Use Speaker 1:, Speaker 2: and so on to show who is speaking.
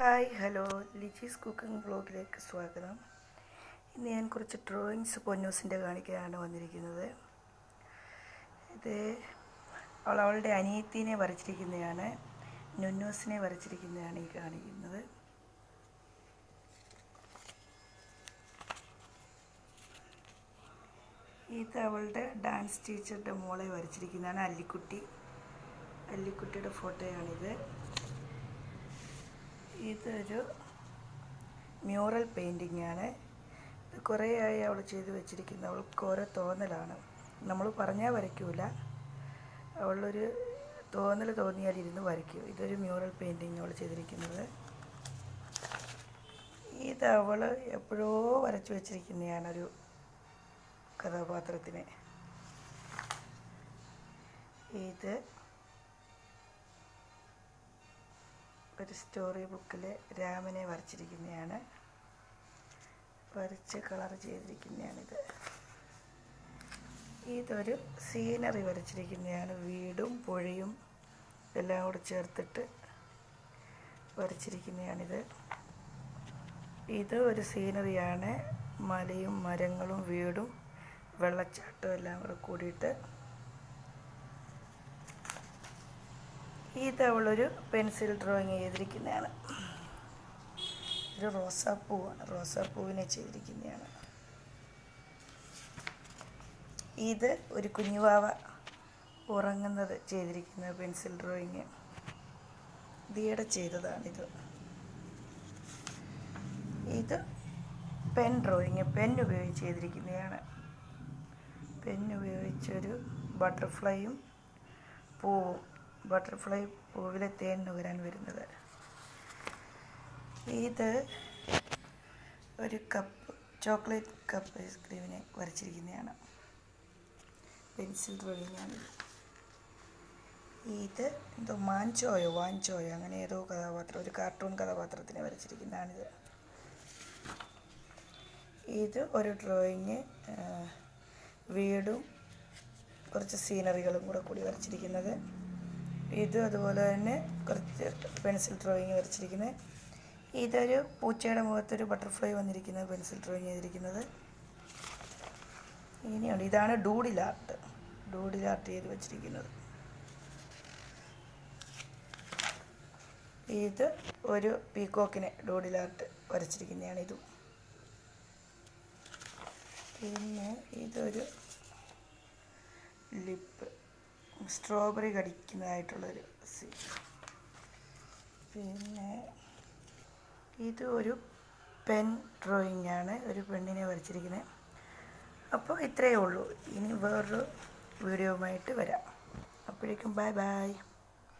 Speaker 1: Hi hello Liji's cooking വ്ളോഗിലേക്ക് സ്വാഗതം. ഇന്ന് ഞാൻ കുറച്ച് ഡ്രോയിങ്സ് പൊന്നൂസിൻ്റെ കാണിക്കാനാണ് വന്നിരിക്കുന്നത്. ഇത് അവളുടെ അനിയത്തിനെ വരച്ചിരിക്കുന്നതാണ്, നുന്നൂസിനെ വരച്ചിരിക്കുന്നതാണ് ഈ കാണിക്കുന്നത്. ഇത് അവളുടെ ഡാൻസ് ടീച്ചറുടെ മോളെ വരച്ചിരിക്കുന്നതാണ്, അല്ലിക്കുട്ടിയുടെ ഫോട്ടോയാണിത്. ഇതൊരു മ്യൂറൽ പെയിൻറ്റിംഗ് ആണ്. ഇത് കുറേയായി അവൾ ചെയ്ത് വെച്ചിരിക്കുന്നത്. അവൾക്ക് ഓരോ തോന്നലാണ്, നമ്മൾ പറഞ്ഞാൽ വരയ്ക്കൂല, അവളൊരു തോന്നൽ തോന്നിയാൽ ഇരുന്ന് വരയ്ക്കും. ഇതൊരു മ്യൂറൽ പെയിൻറ്റിങ് അവൾ ചെയ്തിരിക്കുന്നത്. ഇത് അവൾ എപ്പോഴോ വരച്ചു വെച്ചിരിക്കുന്നതാണ് ഒരു കഥാപാത്രത്തിനെ. ഇത് ഒരു സ്റ്റോറി ബുക്കിൽ രാമനെ വരച്ചിരിക്കുന്നതാണ്, വരച്ച് കളർ ചെയ്തിരിക്കുന്നതാണിത്. ഇതൊരു സീനറി വരച്ചിരിക്കുന്നതാണ്, വീടും പുഴയും എല്ലാം കൂടെ ചേർത്തിട്ട് വരച്ചിരിക്കുന്നതാണിത്. ഇത് ഒരു സീനറിയാണ്, മലയും മരങ്ങളും വീടും വെള്ളച്ചാട്ടവും എല്ലാം കൂടെ കൂടിയിട്ട്. ഇത് അവളൊരു പെൻസിൽ ഡ്രോയിങ് ചെയ്തിരിക്കുന്നതാണ്. ഒരു റോസാപ്പൂവാണ്, റോസാപ്പൂവിനെ ചെയ്തിരിക്കുന്നതാണ്. ഇത് ഒരു കുഞ്ഞുവാവ ഉറങ്ങുന്നത് ചെയ്തിരിക്കുന്ന പെൻസിൽ ഡ്രോയിങ്, ദിയുടെ ചെയ്തതാണിത്. ഇത് പെൻ ഡ്രോയിങ്, പെൻ ഉപയോഗിച്ച് ചെയ്തിരിക്കുന്നതാണ്. പെൻ ഉപയോഗിച്ചൊരു ബട്ടർഫ്ലൈയും പൂവും, ബട്ടർഫ്ലൈ പൂവിലെ തേൻ നുകരാൻ വരുന്നത്. ഇത് ഒരു കപ്പ്, ചോക്ലേറ്റ് കപ്പ് ഐസ്ക്രീമിനെ വരച്ചിരിക്കുന്നതാണ്, പെൻസിൽ ഡ്രോയിങ്ങാണ്. ഇത് എന്തോ വാഞ്ചോയോ അങ്ങനെ ഏതോ കഥാപാത്രം, ഒരു കാർട്ടൂൺ കഥാപാത്രത്തിനെ വരച്ചിരിക്കുന്നതാണിത്. ഇത് ഒരു ഡ്രോയിങ്, വീടും കുറച്ച് സീനറികളും കൂടി വരച്ചിരിക്കുന്നത്. ഇത് അതുപോലെ തന്നെ കുറച്ച് പെൻസിൽ ഡ്രോയിങ് വരച്ചിരിക്കുന്നത്. ഇതൊരു പൂച്ചയുടെ മുഖത്തൊരു ബട്ടർഫ്ലൈ വന്നിരിക്കുന്നത്, പെൻസിൽ ഡ്രോയിങ് ചെയ്തിരിക്കുന്നത്. ഇനിയുണ്ട്, ഇതാണ് ഡൂഡിൽ ആർട്ട് ചെയ്ത് വച്ചിരിക്കുന്നത്. ഇത് ഒരു പീക്കോക്കിനെ ഡൂഡിൽ ആർട്ട് വരച്ചിരിക്കുന്നതാണ് ഇതും. പിന്നെ ഇതൊരു ലിപ്പ്, സ്ട്രോബെറി കടിക്കുന്നതായിട്ടുള്ളൊരു സീൻ. പിന്നെ ഇത് ഒരു പെൻ ഡ്രോയിങ് ആണ്, ഒരു പെണ്ണിനെ വരച്ചിരിക്കുന്നത്. അപ്പോൾ ഇത്രയേ ഉള്ളൂ. ഇനി വേറൊരു വീഡിയോയുമായിട്ട് വരാം. അപ്പോഴേക്കും ബൈ ബൈ.